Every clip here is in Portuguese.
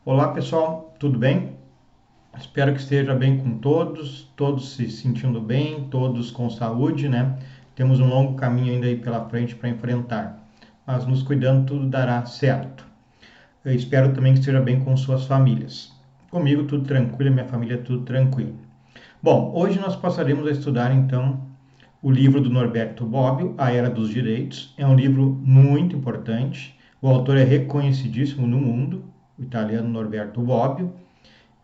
Olá pessoal, tudo bem? Espero que esteja bem com todos se sentindo bem, todos com saúde, né? Temos um longo caminho ainda aí pela frente para enfrentar, mas nos cuidando tudo dará certo. Eu espero também que esteja bem com suas famílias. Comigo tudo tranquilo, minha família tudo tranquilo. Bom, hoje nós passaremos a estudar então o livro do Norberto Bobbio, A Era dos Direitos. É um livro muito importante. O autor é reconhecidíssimo no mundo, o italiano Norberto Bobbio.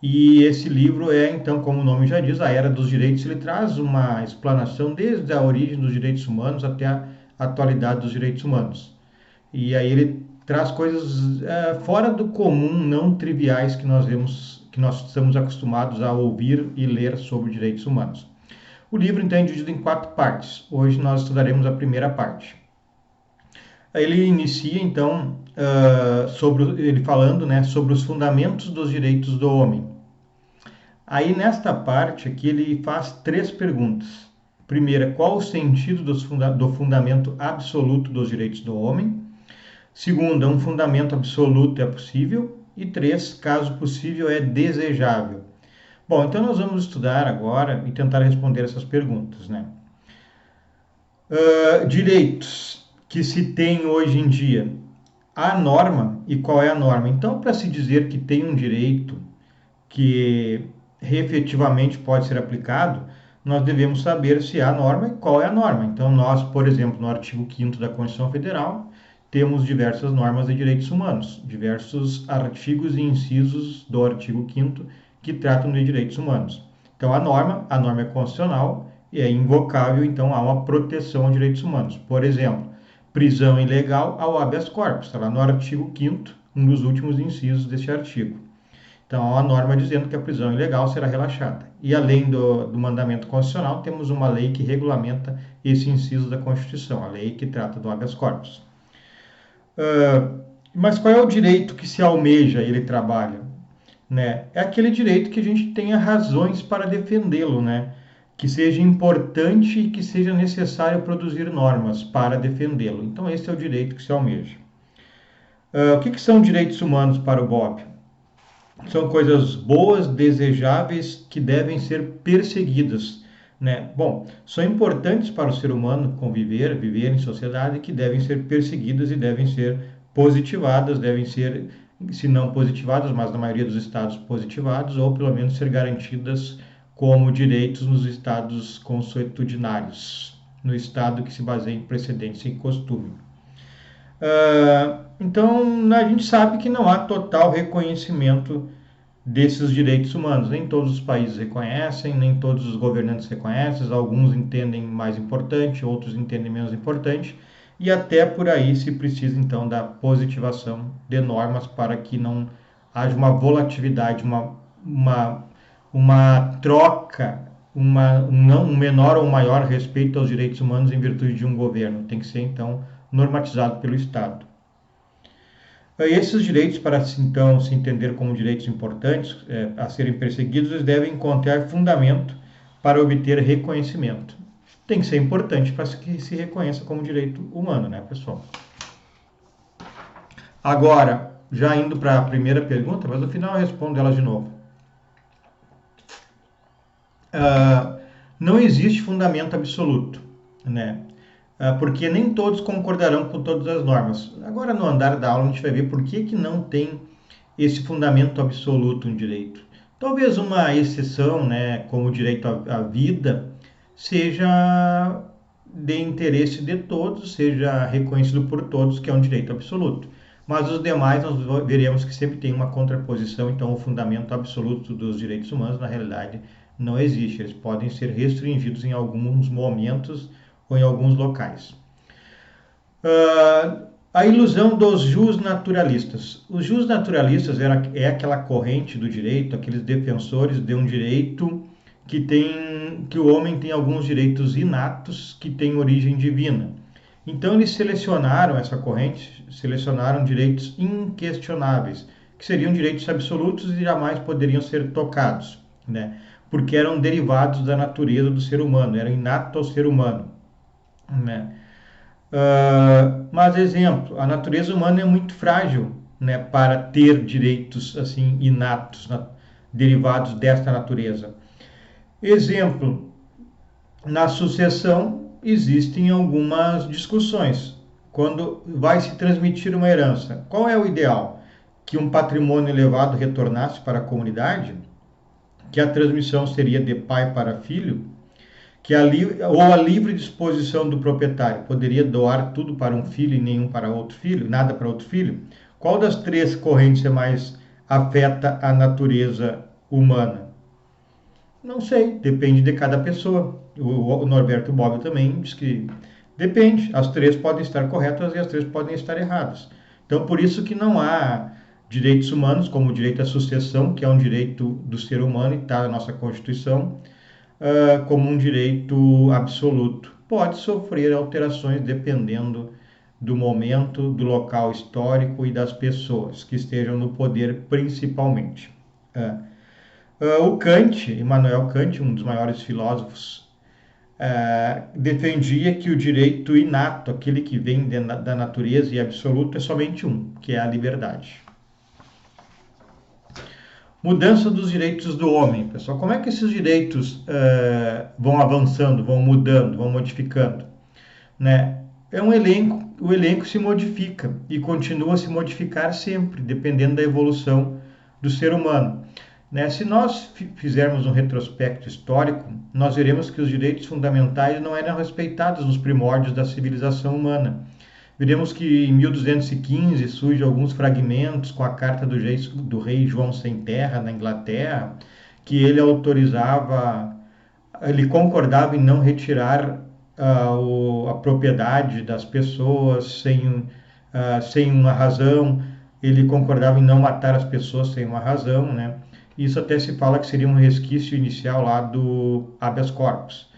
E esse livro é, então, como o nome já diz, A Era dos Direitos. Ele traz uma explanação desde a origem dos direitos humanos até a atualidade dos direitos humanos. E aí ele traz coisas fora do comum, não triviais que nós vemos, que nós estamos acostumados a ouvir e ler sobre direitos humanos. O livro então é dividido em 4 partes. Hoje nós estudaremos a primeira parte. Ele inicia então ele falando, né, sobre os fundamentos dos direitos do homem. Aí nesta parte aqui ele faz 3 perguntas. Primeira, qual o sentido do fundamento absoluto dos direitos do homem? Segunda, um fundamento absoluto é possível? E 3, caso possível, é desejável? Bom, então nós vamos estudar agora e tentar responder essas perguntas, né? Direitos que se tem hoje em dia. A norma e qual é a norma? Então, para se dizer que tem um direito que efetivamente pode ser aplicado, nós devemos saber se há norma e qual é a norma. Então, nós, por exemplo, no artigo 5º da Constituição Federal, temos diversas normas de direitos humanos, diversos artigos e incisos do artigo 5º que tratam de direitos humanos. Então, a norma é constitucional e é invocável, então há uma proteção aos direitos humanos. Por exemplo, prisão ilegal ao habeas corpus, está lá no artigo 5º, um dos últimos incisos deste artigo. Então, há uma norma dizendo que a prisão ilegal será relaxada. E além do mandamento constitucional, temos uma lei que regulamenta esse inciso da Constituição, a lei que trata do habeas corpus. Mas qual é o direito que se almeja ele trabalha? Né? É aquele direito que a gente tenha razões para defendê-lo, né? Que seja importante e que seja necessário produzir normas para defendê-lo. Então, esse é o direito que se almeja. O que são direitos humanos para o Bobbio? São coisas boas, desejáveis, que devem ser perseguidas, né? Bom, são importantes para o ser humano conviver, viver em sociedade, que devem ser perseguidas e devem ser positivadas, devem ser, se não positivadas, mas na maioria dos estados positivados, ou pelo menos ser garantidas como direitos nos estados consuetudinários, no estado que se baseia em precedência e costume. Então, a gente sabe que não há total reconhecimento desses direitos humanos. Nem todos os países reconhecem, nem todos os governantes reconhecem, alguns entendem mais importante, outros entendem menos importante, e até por aí se precisa então da positivação de normas para que não haja uma volatilidade, uma troca, um menor ou maior respeito aos direitos humanos em virtude de um governo. Tem que ser então normatizado pelo Estado. Esses direitos, para então se entender como direitos importantes a serem perseguidos, eles devem encontrar fundamento para obter reconhecimento. Tem que ser importante para que se reconheça como direito humano, né, pessoal? Agora, já indo para a primeira pergunta, mas no final eu respondo ela de novo. Não existe fundamento absoluto, né? Porque nem todos concordarão com todas as normas. Agora, no andar da aula, a gente vai ver por que não tem esse fundamento absoluto no direito. Talvez uma exceção, né, como o direito à vida, seja de interesse de todos, seja reconhecido por todos que é um direito absoluto. Mas os demais nós veremos que sempre tem uma contraposição, então o fundamento absoluto dos direitos humanos, na realidade, não existe. Eles podem ser restringidos em alguns momentos ou em alguns locais. A ilusão dos justnaturalistas. Os justnaturalistas é aquela corrente do direito, aqueles defensores de um direito que o homem tem alguns direitos inatos que têm origem divina. Então eles selecionaram essa corrente, selecionaram direitos inquestionáveis, que seriam direitos absolutos e jamais poderiam ser tocados, né? Porque eram derivados da natureza do ser humano, eram inatos ao ser humano, né? Mas, exemplo, a natureza humana é muito frágil, né, para ter direitos assim inatos, derivados desta natureza. Exemplo, na sucessão existem algumas discussões. Quando vai se transmitir uma herança, qual é o ideal? Que um patrimônio elevado retornasse para a comunidade? Que a transmissão seria de pai para filho? Ou a livre disposição do proprietário poderia doar tudo para um filho e nenhum para outro filho, nada para outro filho? Qual das três correntes mais afeta a natureza humana? Não sei, depende de cada pessoa. O Norberto Bobbio também diz que depende, as três podem estar corretas e as três podem estar erradas. Então, por isso que não há direitos humanos, como o direito à sucessão, que é um direito do ser humano e está na nossa Constituição, como um direito absoluto. Pode sofrer alterações dependendo do momento, do local histórico e das pessoas que estejam no poder principalmente. O Kant, Immanuel Kant, um dos maiores filósofos, defendia que o direito inato, aquele que vem da natureza e absoluto, é somente um, que é a liberdade. Mudança dos direitos do homem, pessoal. Como é que esses direitos vão avançando, vão mudando, vão modificando? Né? O elenco se modifica e continua a se modificar sempre, dependendo da evolução do ser humano. Né? Se nós fizermos um retrospecto histórico, nós veremos que os direitos fundamentais não eram respeitados nos primórdios da civilização humana. Veremos que em 1215 surgem alguns fragmentos com a carta do rei João Sem Terra, na Inglaterra, que ele concordava em não retirar a propriedade das pessoas sem uma razão, ele concordava em não matar as pessoas sem uma razão, né? Isso até se fala que seria um resquício inicial lá do habeas corpus.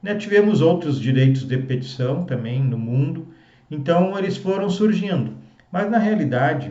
Né? Tivemos outros direitos de petição também no mundo, então eles foram surgindo. Mas na realidade,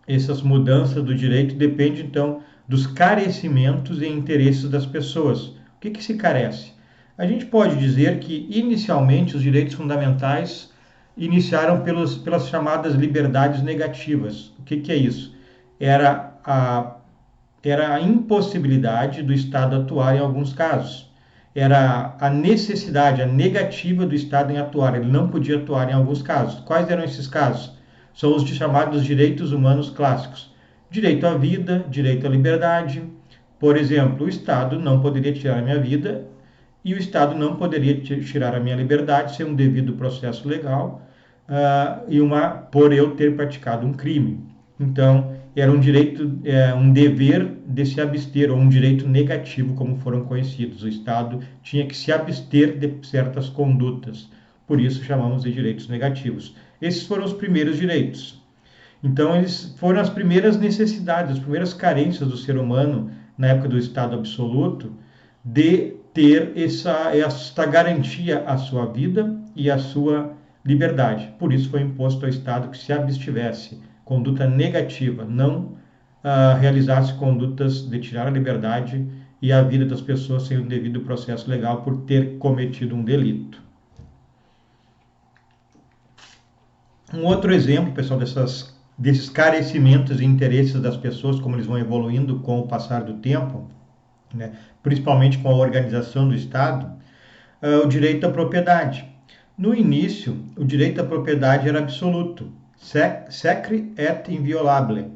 essas mudanças do direito dependem então dos carecimentos e interesses das pessoas. O que se carece? A gente pode dizer que inicialmente os direitos fundamentais iniciaram pelas chamadas liberdades negativas. O que é isso? Era a impossibilidade do Estado atuar em alguns casos. Era a necessidade, a negativa do Estado em atuar. Ele não podia atuar em alguns casos. Quais eram esses casos? São os chamados direitos humanos clássicos. Direito à vida, direito à liberdade. Por exemplo, o Estado não poderia tirar a minha vida e o Estado não poderia tirar a minha liberdade sem um devido processo legal por eu ter praticado um crime. Então, era um direito, um dever de se abster, ou um direito negativo, como foram conhecidos. O Estado tinha que se abster de certas condutas, por isso chamamos de direitos negativos. Esses foram os primeiros direitos. Então, eles foram as primeiras necessidades, as primeiras carências do ser humano, na época do Estado absoluto, de ter esta garantia à sua vida e à sua liberdade. Por isso foi imposto ao Estado que se abstivesse, conduta negativa, não realizasse condutas de tirar a liberdade e a vida das pessoas sem o devido processo legal por ter cometido um delito. Um outro exemplo, pessoal, desses carecimentos e interesses das pessoas, como eles vão evoluindo com o passar do tempo, né, principalmente com a organização do Estado, o direito à propriedade. No início, o direito à propriedade era absoluto, secre et inviolable,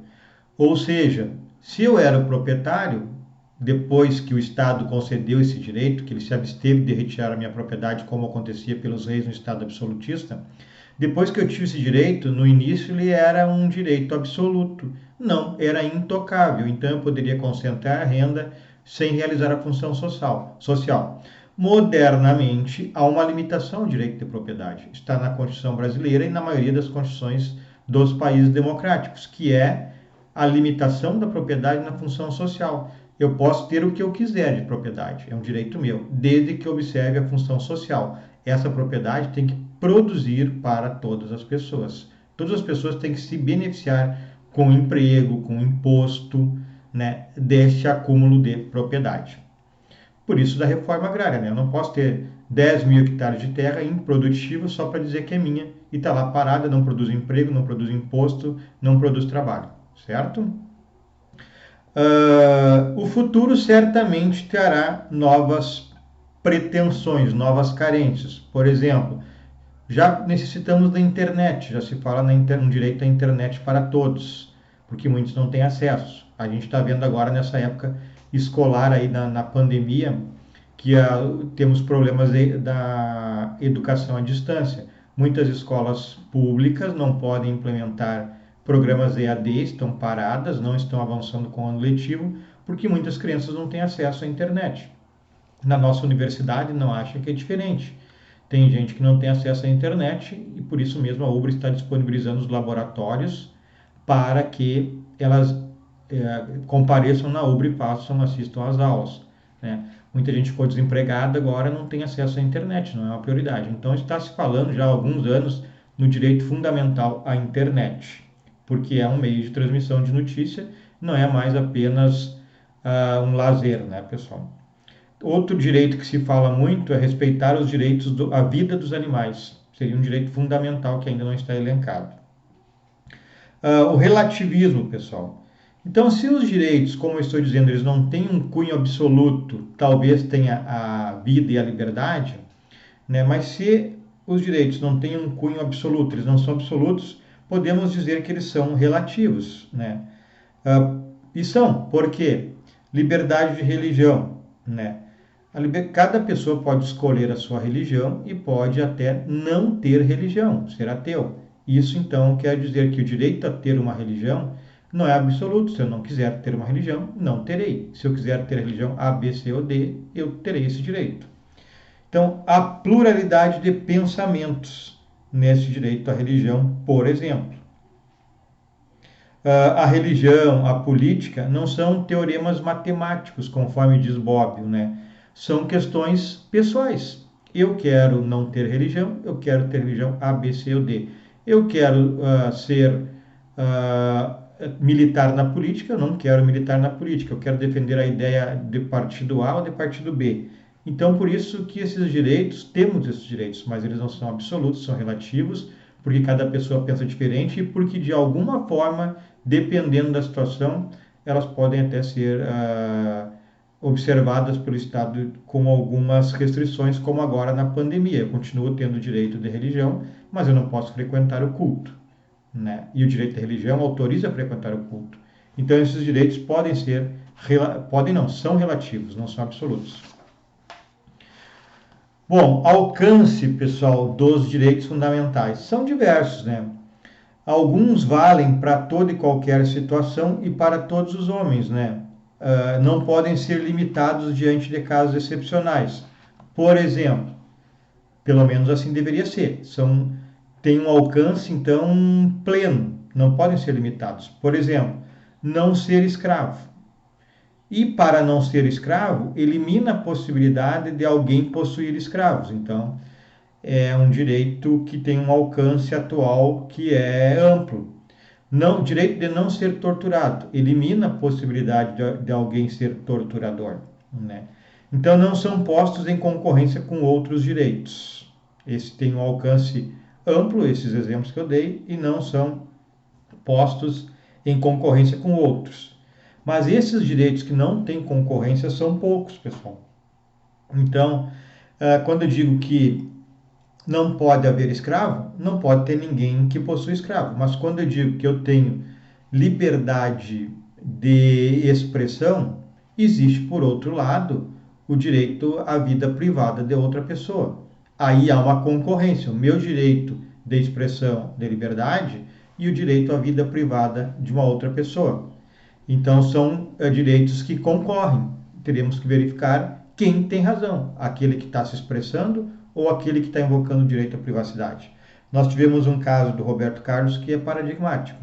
ou seja, se eu era o proprietário, depois que o Estado concedeu esse direito, que ele se absteve de retirar a minha propriedade, como acontecia pelos reis no Estado absolutista, depois que eu tive esse direito, no início ele era um direito absoluto, não, era intocável, então eu poderia concentrar a renda sem realizar a função social. Modernamente, há uma limitação ao direito de propriedade. Está na Constituição brasileira e na maioria das constituições dos países democráticos, que é a limitação da propriedade na função social. Eu posso ter o que eu quiser de propriedade, é um direito meu, desde que observe a função social. Essa propriedade tem que produzir para todas as pessoas. Todas as pessoas têm que se beneficiar com emprego, com imposto, né, deste acúmulo de propriedade. Por isso da reforma agrária, né? Eu não posso ter 10 mil hectares de terra improdutiva só para dizer que é minha e está lá parada, não produz emprego, não produz imposto, não produz trabalho, certo? O futuro certamente terá novas pretensões, novas carências. Por exemplo, já necessitamos da internet, já se fala no direito à internet para todos, porque muitos não têm acesso. A gente está vendo agora nessa época escolar aí na pandemia que temos problemas da educação à distância. Muitas escolas públicas não podem implementar programas EAD, estão paradas, não estão avançando com o ano letivo, porque muitas crianças não têm acesso à internet. Na nossa universidade não acha que é diferente. Tem gente que não tem acesso à internet e por isso mesmo a UBRA está disponibilizando os laboratórios para que elas compareçam na UBRA e assistam às aulas, né? Muita gente ficou desempregada, agora não tem acesso à internet, não é uma prioridade. Então está se falando já há alguns anos no direito fundamental à internet, porque é um meio de transmissão de notícia, não é mais apenas um lazer, né, pessoal? Outro direito que se fala muito é respeitar os direitos à vida dos animais. Seria um direito fundamental que ainda não está elencado. O relativismo, pessoal. Então, se os direitos, como eu estou dizendo, eles não têm um cunho absoluto, talvez tenha a vida e a liberdade, né? Mas se os direitos não têm um cunho absoluto, eles não são absolutos, podemos dizer que eles são relativos, né? E são, por quê? Liberdade de religião, né? Cada pessoa pode escolher a sua religião e pode até não ter religião, ser ateu. Isso, então, quer dizer que o direito a ter uma religião não é absoluto. Se eu não quiser ter uma religião, não terei. Se eu quiser ter religião A, B, C ou D, eu terei esse direito. Então, há pluralidade de pensamentos nesse direito à religião, por exemplo. A religião, a política, não são teoremas matemáticos, conforme diz Bobbio, né? São questões pessoais. Eu quero não ter religião, eu quero ter religião A, B, C ou D. Eu quero ser militar na política, eu não quero militar na política, eu quero defender a ideia de partido A ou de partido B. Então, por isso que esses direitos, temos esses direitos, mas eles não são absolutos, são relativos, porque cada pessoa pensa diferente e porque, de alguma forma, dependendo da situação, elas podem até ser observadas pelo Estado com algumas restrições, como agora na pandemia. Eu continuo tendo direito de religião, mas eu não posso frequentar o culto, né? E o direito de religião autoriza a frequentar o culto. Então, esses direitos são relativos, não são absolutos. Bom, alcance, pessoal, dos direitos fundamentais são diversos, né? Alguns valem para toda e qualquer situação e para todos os homens, né? Não podem ser limitados diante de casos excepcionais. Por exemplo, pelo menos assim deveria ser. Tem um alcance, então, pleno. Não podem ser limitados. Por exemplo, não ser escravo. E para não ser escravo, elimina a possibilidade de alguém possuir escravos. Então, é um direito que tem um alcance atual que é amplo. Não, direito de não ser torturado, elimina a possibilidade de alguém ser torturador, né? Então, não são postos em concorrência com outros direitos. Esse tem um alcance amplo, esses exemplos que eu dei, e não são postos em concorrência com outros. Mas esses direitos que não têm concorrência são poucos, pessoal. Então, quando eu digo que não pode haver escravo, não pode ter ninguém que possua escravo. Mas quando eu digo que eu tenho liberdade de expressão, existe, por outro lado, o direito à vida privada de outra pessoa. Aí há uma concorrência, o meu direito de expressão de liberdade e o direito à vida privada de uma outra pessoa. Então, são direitos que concorrem. Teremos que verificar quem tem razão, aquele que está se expressando ou aquele que está invocando o direito à privacidade. Nós tivemos um caso do Roberto Carlos que é paradigmático.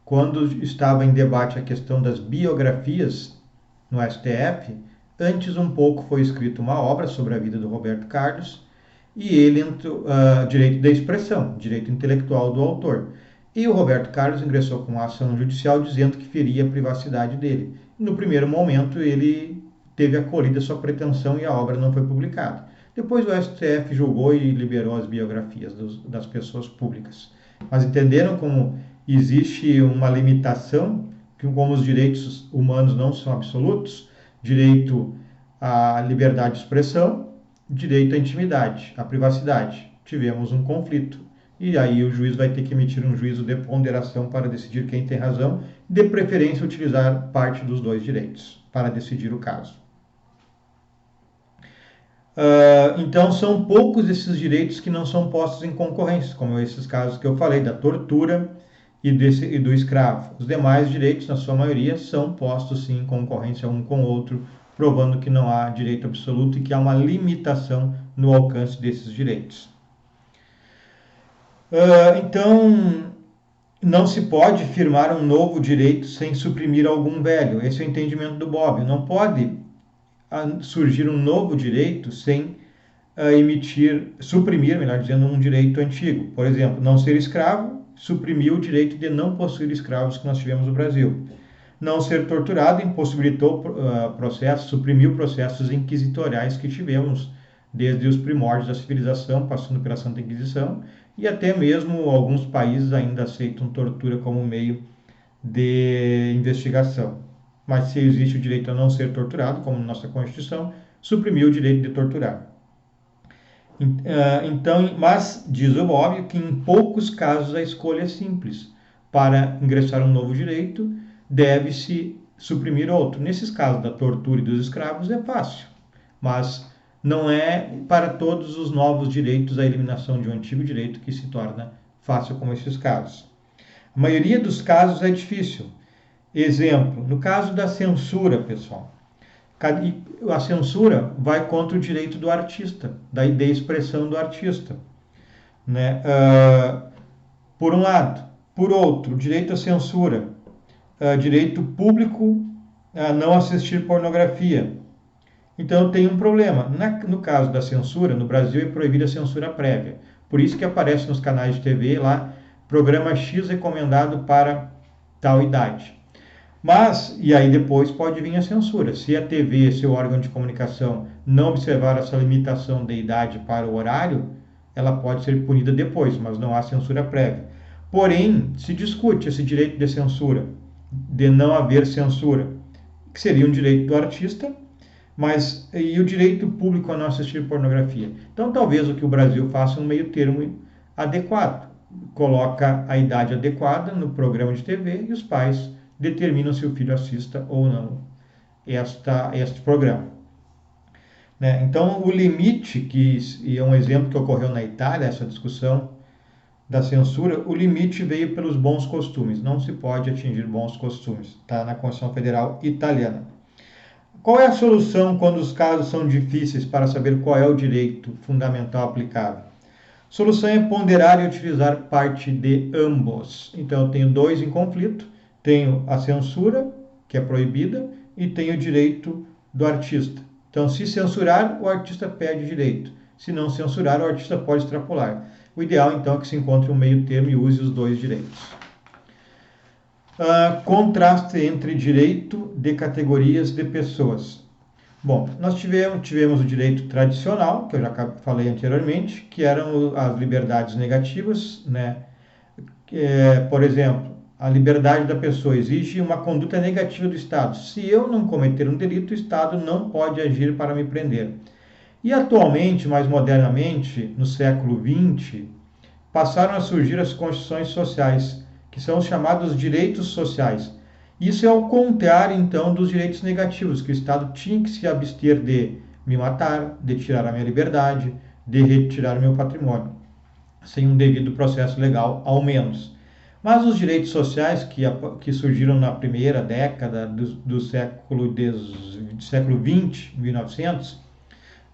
Quando estava em debate a questão das biografias no STF, antes um pouco foi escrita uma obra sobre a vida do Roberto Carlos e ele entrou, direito da expressão, direito intelectual do autor. E o Roberto Carlos ingressou com uma ação judicial dizendo que feria a privacidade dele. No primeiro momento, ele teve acolhida sua pretensão e a obra não foi publicada. Depois o STF julgou e liberou as biografias das pessoas públicas. Mas entenderam como existe uma limitação, que como os direitos humanos não são absolutos, direito à liberdade de expressão, direito à intimidade, à privacidade. Tivemos um conflito. E aí o juiz vai ter que emitir um juízo de ponderação para decidir quem tem razão, de preferência utilizar parte dos dois direitos para decidir o caso. Então são poucos esses direitos que não são postos em concorrência, como esses casos que eu falei, da tortura e do escravo. Os demais direitos, na sua maioria, são postos sim em concorrência um com o outro, provando que não há direito absoluto e que há uma limitação no alcance desses direitos. Então, não se pode firmar um novo direito sem suprimir algum velho. Esse é o entendimento do Bobbio. Não pode surgir um novo direito sem suprimir, melhor dizendo, um direito antigo. Por exemplo, não ser escravo suprimiu o direito de não possuir escravos que nós tivemos no Brasil. Não ser torturado impossibilitou processos, suprimiu processos inquisitoriais que tivemos desde os primórdios da civilização, passando pela Santa Inquisição, e até mesmo alguns países ainda aceitam tortura como meio de investigação. Mas se existe o direito a não ser torturado, como na nossa Constituição, suprimiu o direito de torturar. Então, mas diz o Bobbio que em poucos casos a escolha é simples. Para ingressar um novo direito, deve-se suprimir outro. Nesses casos da tortura e dos escravos é fácil, mas não é para todos os novos direitos a eliminação de um antigo direito que se torna fácil como esses casos. A maioria dos casos é difícil. Exemplo, no caso da censura, pessoal. A censura vai contra o direito do artista, da expressão do artista, né? Por um lado. Por outro, direito à censura, direito público a não assistir pornografia. Então tem um problema. No caso da censura, no Brasil é proibida a censura prévia. Por isso que aparece nos canais de TV lá, programa X recomendado para tal idade. Mas, e aí depois pode vir a censura. Se a TV, seu órgão de comunicação, não observar essa limitação de idade para o horário, ela pode ser punida depois, mas não há censura prévia. Porém, se discute esse direito de censura, de não haver censura, que seria um direito do artista, mas e o direito público a não assistir pornografia. Então, talvez o que o Brasil faça é um meio termo adequado. Coloca a idade adequada no programa de TV e os pais determinam se o filho assista ou não este programa. Né? Então, o limite, e é um exemplo que ocorreu na Itália, essa discussão da censura, o limite veio pelos bons costumes. Não se pode atingir bons costumes. Está na Constituição Federal Italiana. Qual é a solução quando os casos são difíceis para saber qual é o direito fundamental aplicável? A solução é ponderar e utilizar parte de ambos. Então, eu tenho dois em conflito. Tenho a censura, que é proibida, e tenho o direito do artista. Então, se censurar, o artista perde direito. Se não censurar, o artista pode extrapolar. O ideal, então, é que se encontre um meio termo e use os dois direitos. Contraste entre direito de categorias de pessoas. Bom, nós tivemos o direito tradicional, que eu já falei anteriormente, que eram as liberdades negativas, né? Por exemplo, a liberdade da pessoa exige uma conduta negativa do Estado. Se eu não cometer um delito, o Estado não pode agir para me prender. E atualmente, mais modernamente, no século XX, passaram a surgir as constituições sociais, que são os chamados direitos sociais. Isso é ao contrário, então, dos direitos negativos, que o Estado tinha que se abster de me matar, de tirar a minha liberdade, de retirar o meu patrimônio, sem um devido processo legal, ao menos. Mas os direitos sociais que surgiram na primeira década do século XX, 1900,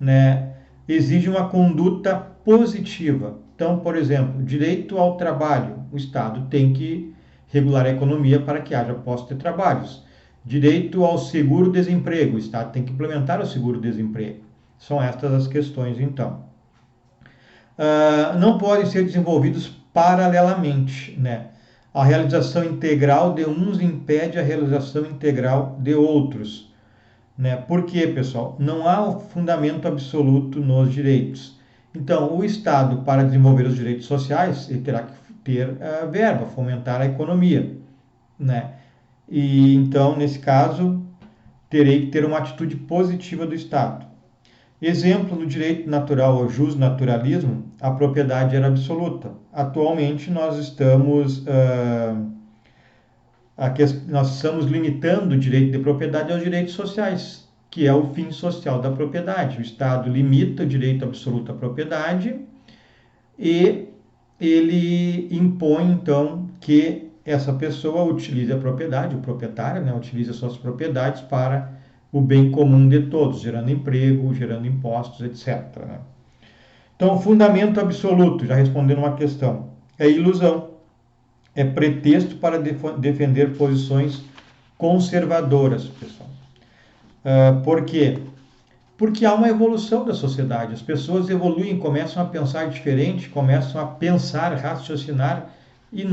né, exigem uma conduta positiva. Então, por exemplo, direito ao trabalho. O Estado tem que regular a economia para que haja posse de trabalhos. Direito ao seguro-desemprego. O Estado tem que implementar o seguro-desemprego. São estas as questões, então. Não podem ser desenvolvidos paralelamente, né? A realização integral de uns impede a realização integral de outros. né? Por quê, pessoal? Não há um fundamento absoluto nos direitos. Então, o Estado, para desenvolver os direitos sociais, ele terá que ter verba, fomentar a economia, né? E então, nesse caso, terei que ter uma atitude positiva do Estado. Exemplo, no direito natural ou justnaturalismo, a propriedade era absoluta. Atualmente, nós estamos limitando o direito de propriedade aos direitos sociais, que é o fim social da propriedade. O Estado limita o direito absoluto à propriedade e ele impõe, então, que essa pessoa utilize a propriedade, o proprietário, né, utilize as suas propriedades para o bem comum de todos, gerando emprego, gerando impostos, etc. Né? Então, fundamento absoluto, já respondendo uma questão, é ilusão, é pretexto para defender posições conservadoras, pessoal. Por quê? Porque há uma evolução da sociedade. As pessoas evoluem, começam a pensar diferente, começam a pensar, raciocinar e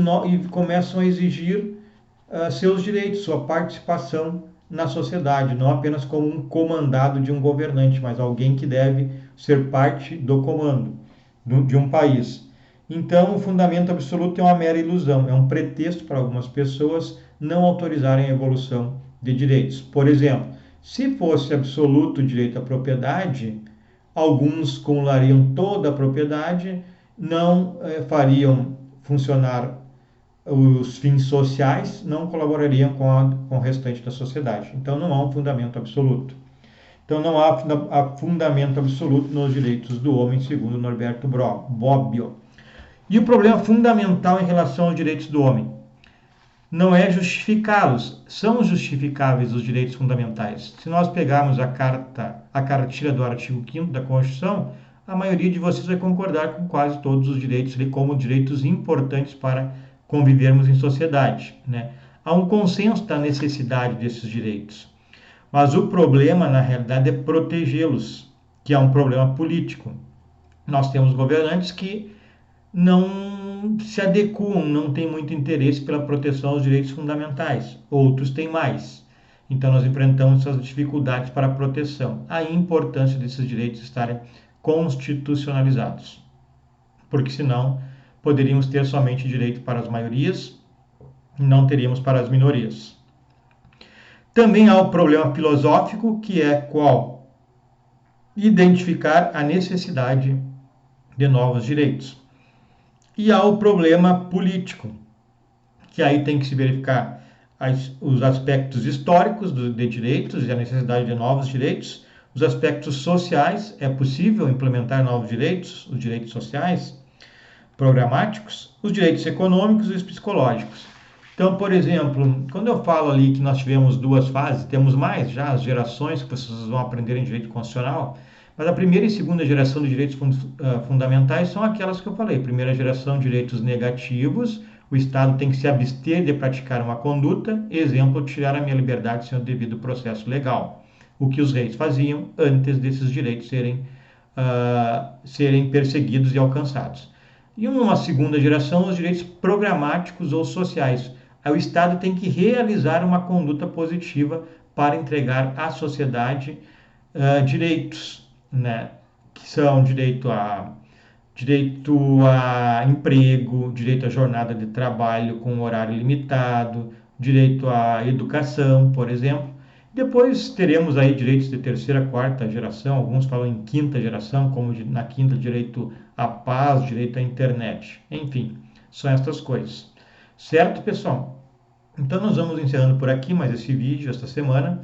começam a exigir seus direitos, sua participação na sociedade, não apenas como um comandado de um governante, mas alguém que deve ser parte do comando de um país. Então, o fundamento absoluto é uma mera ilusão, é um pretexto para algumas pessoas não autorizarem a evolução de direitos. Por exemplo, se fosse absoluto o direito à propriedade, alguns cumulariam toda a propriedade, não fariam funcionar os fins sociais, não colaborariam com o restante da sociedade. Então, não há um fundamento absoluto. Então, não há fundamento absoluto nos direitos do homem, segundo Norberto Bobbio. E o problema fundamental em relação aos direitos do homem não é justificá-los, são justificáveis os direitos fundamentais. Se nós pegarmos a cartilha do artigo 5º da Constituição, a maioria de vocês vai concordar com quase todos os direitos como direitos importantes para convivermos em sociedade, né? Há um consenso da necessidade desses direitos. Mas o problema, na realidade, é protegê-los, que é um problema político. Nós temos governantes que não se adequam, não têm muito interesse pela proteção aos direitos fundamentais. Outros têm mais. Então, nós enfrentamos essas dificuldades para a proteção. A importância desses direitos estarem constitucionalizados. Porque, senão, poderíamos ter somente direito para as maiorias e não teríamos para as minorias. Também há o problema filosófico, que é qual? Identificar a necessidade de novos direitos. E há o problema político, que aí tem que se verificar os aspectos históricos de direitos e a necessidade de novos direitos, os aspectos sociais, é possível implementar novos direitos, os direitos sociais, programáticos, os direitos econômicos e os psicológicos. Então, por exemplo, quando eu falo ali que nós tivemos duas fases, temos mais já as gerações que vocês vão aprender em direito constitucional, mas a primeira e segunda geração de direitos fundamentais são aquelas que eu falei. Primeira geração, direitos negativos, o Estado tem que se abster de praticar uma conduta, exemplo, tirar a minha liberdade sem o devido processo legal. O que os reis faziam antes desses direitos serem perseguidos e alcançados. E uma segunda geração, os direitos programáticos ou sociais. Aí o Estado tem que realizar uma conduta positiva para entregar à sociedade direitos, né? Que são direito a emprego, direito à jornada de trabalho com horário limitado, direito à educação, por exemplo. Depois teremos aí direitos de terceira, quarta geração, alguns falam em quinta geração, como na quinta, direito à paz, direito à internet. Enfim, são estas coisas. Certo, pessoal? Então, nós vamos encerrando por aqui mais esse vídeo, esta semana,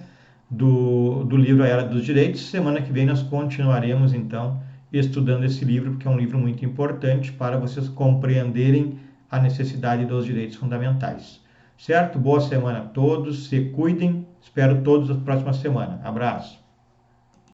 do livro A Era dos Direitos. Semana que vem nós continuaremos, então, estudando esse livro, porque é um livro muito importante para vocês compreenderem a necessidade dos direitos fundamentais. Certo? Boa semana a todos, se cuidem, espero todos na próxima semana. Abraço!